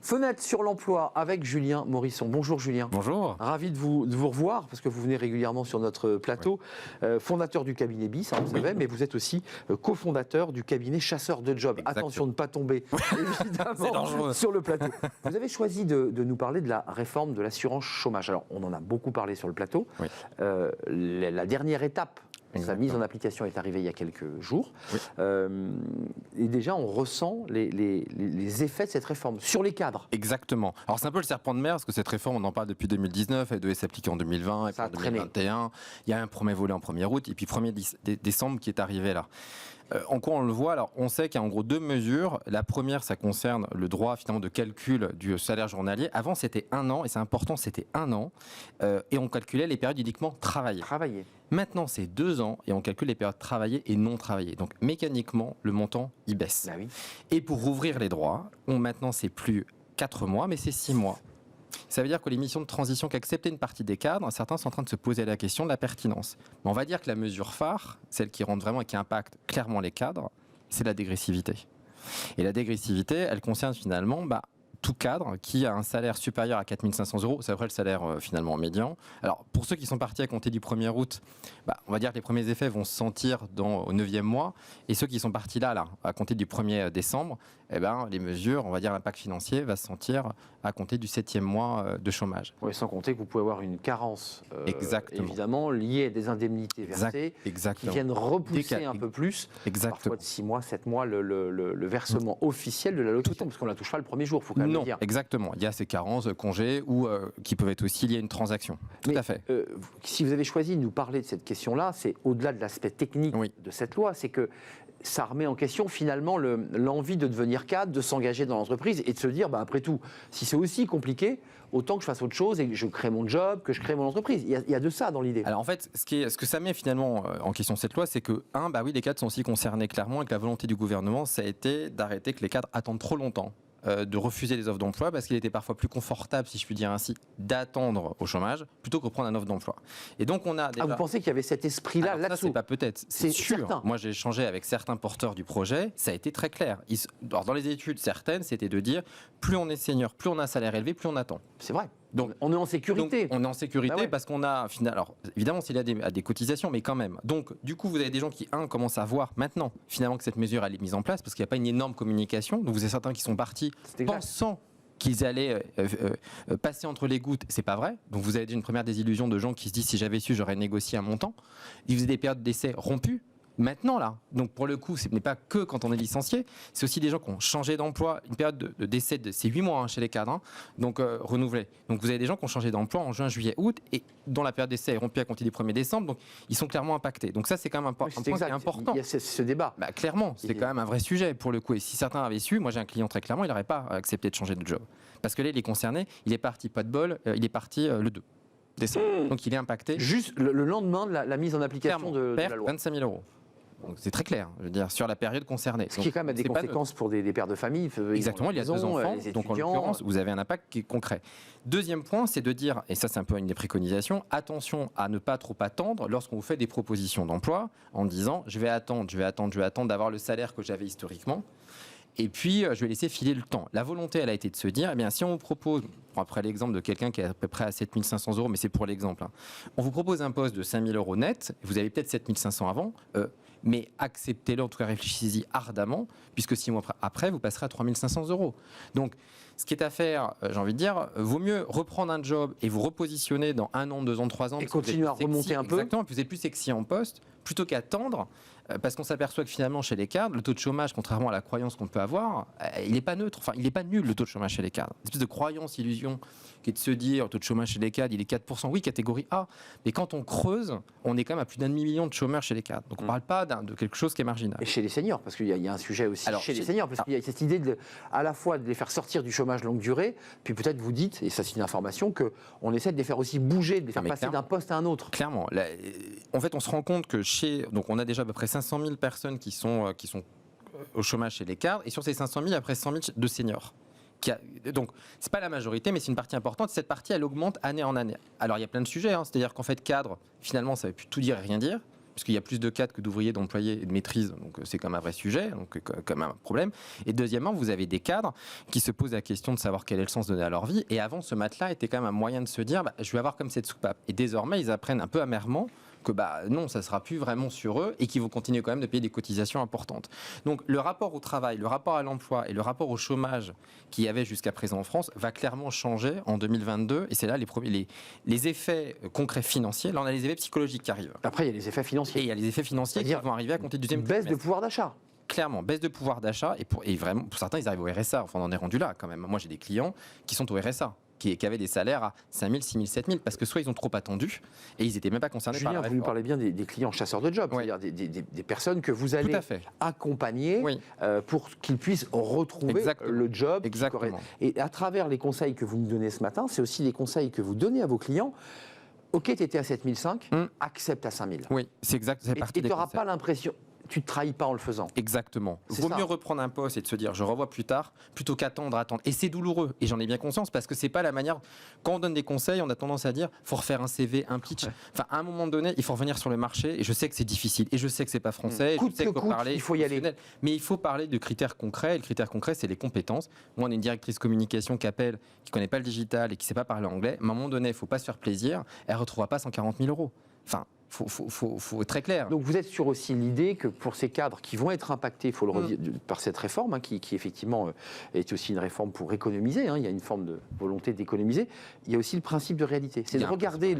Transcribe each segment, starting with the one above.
Fenêtre sur l'emploi avec Julien Morisson. Bonjour Julien. Bonjour. Ravi de vous revoir parce que vous venez régulièrement sur notre plateau. Oui. Fondateur du cabinet BIS, vous savez, mais vous êtes aussi cofondateur du cabinet Chasseurs de Job. Exactement. Attention de ne pas tomber évidemment sur le plateau. Vous avez choisi de nous parler de la réforme de l'assurance chômage. Alors on en a beaucoup parlé sur le plateau. Oui. La dernière étape. Sa mise en application est arrivée il y a quelques jours. Oui. Et déjà, on ressent les effets de cette réforme sur les cadres. Exactement. Alors, c'est un peu le serpent de mer, parce que cette réforme, on en parle depuis 2019, elle devait s'appliquer en 2020, et puis en 2021. Il y a un premier volet en 1er août, et puis 1er décembre qui est arrivé là. En quoi on le voit? Alors, on sait qu'il y a en gros deux mesures. La première, ça concerne le droit finalement de calcul du salaire journalier. Avant, c'était 1 an, et c'est important, c'était 1 an, et on calculait les périodes uniquement travaillées. Maintenant, c'est 2 ans, et on calcule les périodes travaillées et non travaillées. Donc, mécaniquement, le montant, il baisse. Bah oui. Et pour rouvrir les droits, maintenant, c'est plus 4 mois, mais c'est 6 mois. Ça veut dire que les missions de transition qu'acceptaient une partie des cadres, certains sont en train de se poser la question de la pertinence. Mais on va dire que la mesure phare, celle qui rentre vraiment et qui impacte clairement les cadres, c'est la dégressivité. Et la dégressivité, elle concerne finalement tout cadre qui a un salaire supérieur à 4 500 €, c'est après le salaire finalement médian. Alors pour ceux qui sont partis à compter du 1er août, on va dire que les premiers effets vont se sentir au 9e mois, et ceux qui sont partis là à compter du 1er décembre, les mesures, on va dire l'impact financier va se sentir à compter du 7e mois de chômage. Oui, sans compter que vous pouvez avoir une carence évidemment liée à des indemnités versées qui viennent repousser un peu plus, parfois de 6 mois, 7 mois, le versement officiel de l'allocation, parce qu'on ne la touche pas le premier jour, il faut quand même le dire. Exactement. Il y a ces carences, congés, ou qui peuvent être aussi liées à une transaction. Tout à fait. Si vous avez choisi de nous parler de cette question-là, c'est au-delà de l'aspect technique de cette loi, c'est que ça remet en question finalement l'envie de devenir cadre, de s'engager dans l'entreprise et de se dire, après tout, si c'est aussi compliqué, autant que je fasse autre chose et que je crée mon job, que je crée mon entreprise. Il y a de ça dans l'idée. Alors en fait, ce que ça met finalement en question cette loi, c'est que, les cadres sont aussi concernés clairement, et que la volonté du gouvernement, ça a été d'arrêter que les cadres attendent trop longtemps de refuser les offres d'emploi, parce qu'il était parfois plus confortable, si je puis dire ainsi, d'attendre au chômage plutôt que de prendre un offre d'emploi. Et donc on a déjà... vous pensez qu'il y avait cet esprit-là là-dessous? Ça, c'est pas peut-être, c'est sûr. Certain. Moi, j'ai échangé avec certains porteurs du projet, ça a été très clair. Alors, dans les études certaines, c'était de dire, plus on est senior, plus on a un salaire élevé, plus on attend. C'est vrai. Donc, on est en sécurité. On est en sécurité parce qu'on a... Alors, évidemment, s'il y a des cotisations, mais quand même. Donc, du coup, vous avez des gens qui, commencent à voir maintenant, finalement, que cette mesure, elle est mise en place, parce qu'il n'y a pas une énorme communication. Donc, vous avez certains qui sont partis pensant qu'ils allaient passer entre les gouttes. C'est pas vrai. Donc, vous avez déjà une première désillusion de gens qui se disent, si j'avais su, j'aurais négocié un montant. Ils faisaient des périodes d'essai rompues. Maintenant, là, donc pour le coup, ce n'est pas que quand on est licencié, c'est aussi des gens qui ont changé d'emploi, une période de décès, c'est 8 mois chez les cadres, donc renouvelés. Donc vous avez des gens qui ont changé d'emploi en juin, juillet, août, et dont la période d'essai est rompue à compter du 1er décembre, donc ils sont clairement impactés. Donc ça, c'est quand même un point qui est important. Il y a ce débat. Clairement, c'est quand même un vrai sujet pour le coup. Et si certains avaient su, moi j'ai un client très clairement, il n'aurait pas accepté de changer de job. Parce que là, il est concerné, il est parti, pas de bol, il est parti le 2 décembre. Donc il est impacté. Juste le lendemain de la mise en application de la loi. 25 000 €. Donc c'est très clair, je veux dire, sur la période concernée. Ce qui est quand même des conséquences pour des pères de famille. Exactement, il y a 2 enfants, donc en l'occurrence, vous avez un impact qui est concret. Deuxième point, c'est de dire, et ça c'est un peu une des préconisations, attention à ne pas trop attendre lorsqu'on vous fait des propositions d'emploi, en disant, je vais attendre d'avoir le salaire que j'avais historiquement, et puis je vais laisser filer le temps. La volonté, elle a été de se dire, si on vous propose, après l'exemple de quelqu'un qui est à peu près à 7 500 €, mais c'est pour l'exemple, on vous propose un poste de 5 000 € net, vous avez peut-être 7 500 avant, mais acceptez-le, en tout cas réfléchissez-y ardemment, puisque 6 mois après, vous passerez à 3 500 €. Donc, ce qui est à faire, j'ai envie de dire, vaut mieux reprendre un job et vous repositionner dans 1 an, 2 ans, 3 ans. Et continuer à remonter un peu. Exactement, puis vous êtes plus sexy en poste, plutôt qu'attendre, parce qu'on s'aperçoit que finalement, chez les cadres, le taux de chômage, contrairement à la croyance qu'on peut avoir, il n'est pas neutre, il n'est pas nul, le taux de chômage chez les cadres. Une espèce de croyance, illusion, qui est de se dire, le taux de chômage chez les cadres, il est 4%, oui, catégorie A, mais quand on creuse, on est quand même à plus d'1 demi-million de chômeurs chez les cadres. Donc on ne parle pas de quelque chose qui est marginal. Et chez les seniors, parce qu'il y a un sujet aussi chez les seniors, parce qu'il y a cette idée à la fois de les faire sortir du chômage longue durée, puis peut-être vous dites, et ça c'est une information, qu'on essaie de les faire aussi bouger, de les faire passer d'un poste à un autre. Clairement. En fait, on se rend compte que donc on a déjà à peu près 500 000 personnes qui sont au chômage chez les cadres, et sur ces 500 000, après 100 000 de seniors. Donc, c'est pas la majorité, mais c'est une partie importante. Cette partie, elle augmente année en année. Alors, il y a plein de sujets. C'est-à-dire qu'en fait, cadre, finalement, ça ne veut plus tout dire et rien dire. puisqu'il y a plus de cadres que d'ouvriers, d'employés et de maîtrises, donc c'est comme un vrai sujet, donc comme un problème. Et deuxièmement, vous avez des cadres qui se posent la question de savoir quel est le sens donné à leur vie. Et avant, ce matelas était quand même un moyen de se dire, je vais avoir comme cette soupape. Et désormais, ils apprennent un peu amèrement que non, ça ne sera plus vraiment sur eux et qu'ils vont continuer quand même de payer des cotisations importantes. Donc le rapport au travail, le rapport à l'emploi et le rapport au chômage qu'il y avait jusqu'à présent en France va clairement changer en 2022 et c'est là les effets concrets financiers. Là, on a les effets psychologiques qui arrivent. Après, il y a les effets financiers. Et il y a les effets financiers qui vont arriver à compter du deuxième trimestre. Baisse de pouvoir d'achat. Clairement, baisse de pouvoir d'achat et vraiment, pour certains, ils arrivent au RSA. Enfin, on en est rendu là quand même. Moi, j'ai des clients qui sont au RSA. Qui avaient des salaires à 5 000, 6 000, 7 000, parce que soit ils ont trop attendu et ils n'étaient même pas concernés par la réforme. Vous nous parlez bien des clients chasseurs de jobs, c'est-à-dire des personnes que vous allez accompagner pour qu'ils puissent retrouver le job. Exactement. Et à travers les conseils que vous nous donnez ce matin, c'est aussi les conseils que vous donnez à vos clients. Ok, tu étais à 7 500, accepte à 5 000. Oui, c'est exact. Et tu n'auras pas l'impression... Tu ne trahis pas en le faisant. Exactement. Il vaut mieux reprendre un poste et de se dire je revois plus tard plutôt attendre. Et c'est douloureux. Et j'en ai bien conscience parce que c'est pas la manière. Quand on donne des conseils, on a tendance à dire faut refaire un CV, un pitch. Enfin, à un moment donné, il faut revenir sur le marché. Et je sais que c'est difficile. Et je sais que c'est pas français. Coûte que coûte, il faut y aller. Mais il faut parler de critères concrets. Et le critère concret, c'est les compétences. Moi, on a une directrice communication qui appelle, qui connaît pas le digital et qui sait pas parler anglais. À un moment donné, il faut pas se faire plaisir. Elle retrouvera pas 140 000 €. Enfin. Faut être très clair. Donc vous êtes sur aussi l'idée que pour ces cadres qui vont être impactés, il faut le redire, par cette réforme, qui effectivement est aussi une réforme pour économiser, il y a une forme de volonté d'économiser, il y a aussi le principe de réalité. C'est de regarder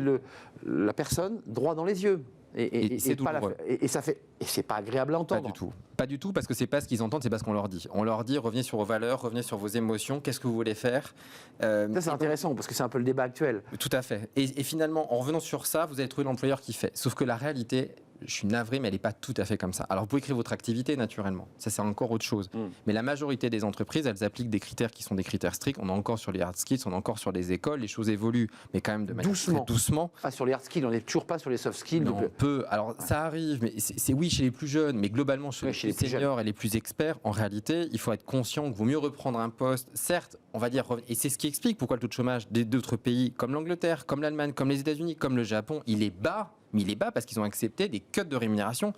la personne droit dans les yeux. Et c'est douloureux. Et c'est pas agréable à entendre. Pas du tout. Pas du tout, parce que c'est pas ce qu'ils entendent, c'est pas ce qu'on leur dit. On leur dit revenez sur vos valeurs, revenez sur vos émotions, qu'est-ce que vous voulez faire. Ça c'est intéressant parce que c'est un peu le débat actuel. Tout à fait. Et finalement, en revenant sur ça, vous allez trouver l'employeur qui fait. Sauf que la réalité, je suis navré, mais elle n'est pas tout à fait comme ça. Alors vous pouvez créer votre activité naturellement, ça c'est encore autre chose. Mais la majorité des entreprises, elles appliquent des critères qui sont des critères stricts. On est encore sur les hard skills, on est encore sur les écoles, les choses évoluent, mais quand même de manière très doucement. Pas sur les hard skills, on n'est toujours pas sur les soft skills. Non, on peut. Alors ça arrive, mais c'est oui chez les plus jeunes, mais globalement chez les plus seniors et les plus experts. En réalité, il faut être conscient qu'il vaut mieux reprendre un poste. Certes, on va dire, et c'est ce qui explique pourquoi le taux de chômage d'autres pays comme l'Angleterre, comme l'Allemagne, comme les États-Unis, comme le Japon, il est bas. Mais il est bas parce qu'ils ont accepté des cuts de rémunération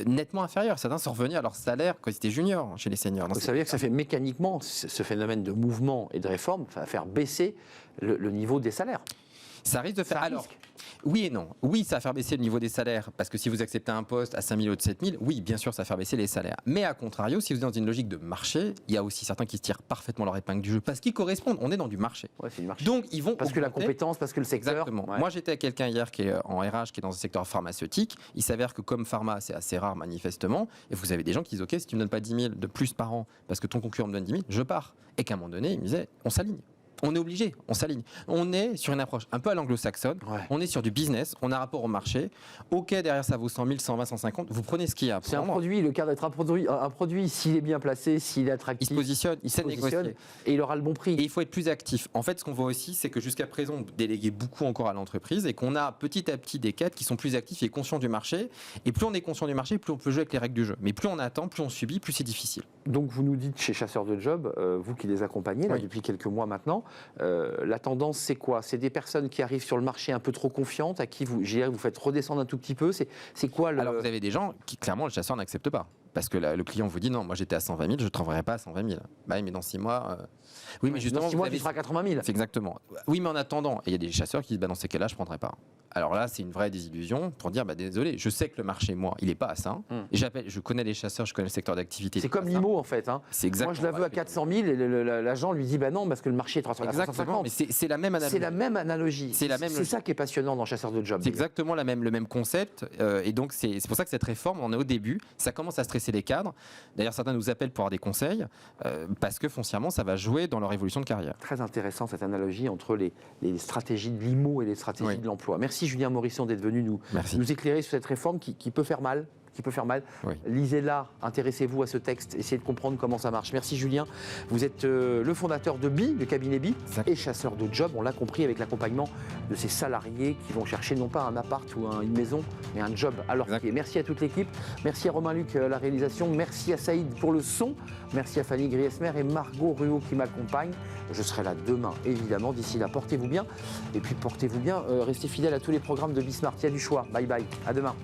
nettement inférieurs. Certains sont revenus à leur salaire quand ils étaient juniors chez les seniors. Ça veut dire que ça fait mécaniquement, ce phénomène de mouvement et de réforme, va faire baisser le niveau des salaires. Ça risque de faire... Alors, oui et non. Oui, ça va faire baisser le niveau des salaires, parce que si vous acceptez un poste à 5 000 ou de 7 000, oui, bien sûr, ça va faire baisser les salaires. Mais à contrario, si vous êtes dans une logique de marché, il y a aussi certains qui se tirent parfaitement leur épingle du jeu, parce qu'ils correspondent. On est dans du marché. Ouais, c'est du marché. Donc, ils vont parce que la compétence, parce que le secteur... Exactement. Ouais. Moi, j'étais avec quelqu'un hier qui est en RH, qui est dans le secteur pharmaceutique. Il s'avère que comme pharma, c'est assez rare, manifestement, et vous avez des gens qui disent, OK, si tu me donnes pas 10 000 de plus par an, parce que ton concurrent me donne 10 000, je pars. Et qu'à un moment donné, il me disait, on s'aligne. On est obligé, on s'aligne. On est sur une approche un peu à l'anglo-saxonne, on est sur du business, on a un rapport au marché. Ok, derrière ça vaut 100 000, 120, 150, vous prenez ce qu'il y a à prendre. C'est un produit, le cadre d'être un produit, s'il est bien placé, s'il est attractif, il se positionne, il sait négocier. Et il aura le bon prix. Et il faut être plus actif. En fait, ce qu'on voit aussi, c'est que jusqu'à présent, on déléguait beaucoup encore à l'entreprise et qu'on a petit à petit des cadres qui sont plus actifs et conscients du marché. Et plus on est conscient du marché, plus on peut jouer avec les règles du jeu. Mais plus on attend, plus on subit, plus c'est difficile. Donc vous nous dites chez Chasseurs de Job, vous qui les accompagnez là, depuis quelques mois maintenant, la tendance, c'est quoi? C'est des personnes qui arrivent sur le marché un peu trop confiantes, à qui vous faites redescendre un tout petit peu. C'est quoi le... Alors vous avez des gens qui, clairement, le chasseur n'accepte pas. Parce que le client vous dit non, moi j'étais à 120 000, je ne te renverrai pas à 120 000. Bah, mais dans 6 mois. Oui, mais justement, dans 6 mois, tu seras à 80 000. C'est exactement. Oui, mais en attendant, il y a des chasseurs qui disent dans ces cas-là, je ne prendrai pas. Alors là, c'est une vraie désillusion pour dire désolé, je sais que le marché, moi, il n'est pas à ça. Et je connais les chasseurs, je connais le secteur d'activité. C'est comme l'IMO en fait. C'est exactement. Moi, je la veux à 400 000 et l'agent lui dit non, parce que le marché est 350 000. Mais c'est la même analogie. C'est la même analogie. C'est ça qui est passionnant dans Chasseurs de Job. C'est exactement le même concept. Et donc, c'est pour ça que cette réforme, on est au début, ça commence à stresser les cadres. D'ailleurs, certains nous appellent pour avoir des conseils parce que foncièrement, ça va jouer dans leur évolution de carrière. Très intéressant cette analogie entre les stratégies de l'IMO et les stratégies de l'emploi. Merci Julien Morisson d'être venu nous éclairer sur cette réforme qui peut faire mal. Lisez-la, intéressez-vous à ce texte, essayez de comprendre comment ça marche. Merci Julien. Vous êtes le fondateur de BI, le cabinet BI, et chasseur de job, on l'a compris, avec l'accompagnement de ces salariés qui vont chercher non pas un appart ou une maison, mais un job à leur pied. Merci à toute l'équipe. Merci à Romain Luc à la réalisation. Merci à Saïd pour le son. Merci à Fanny Griesmer et Margot Ruot qui m'accompagnent. Je serai là demain, évidemment. D'ici là, portez-vous bien. Et puis portez-vous bien. Restez fidèles à tous les programmes de Bismart. Il y a du choix. Bye bye. À demain.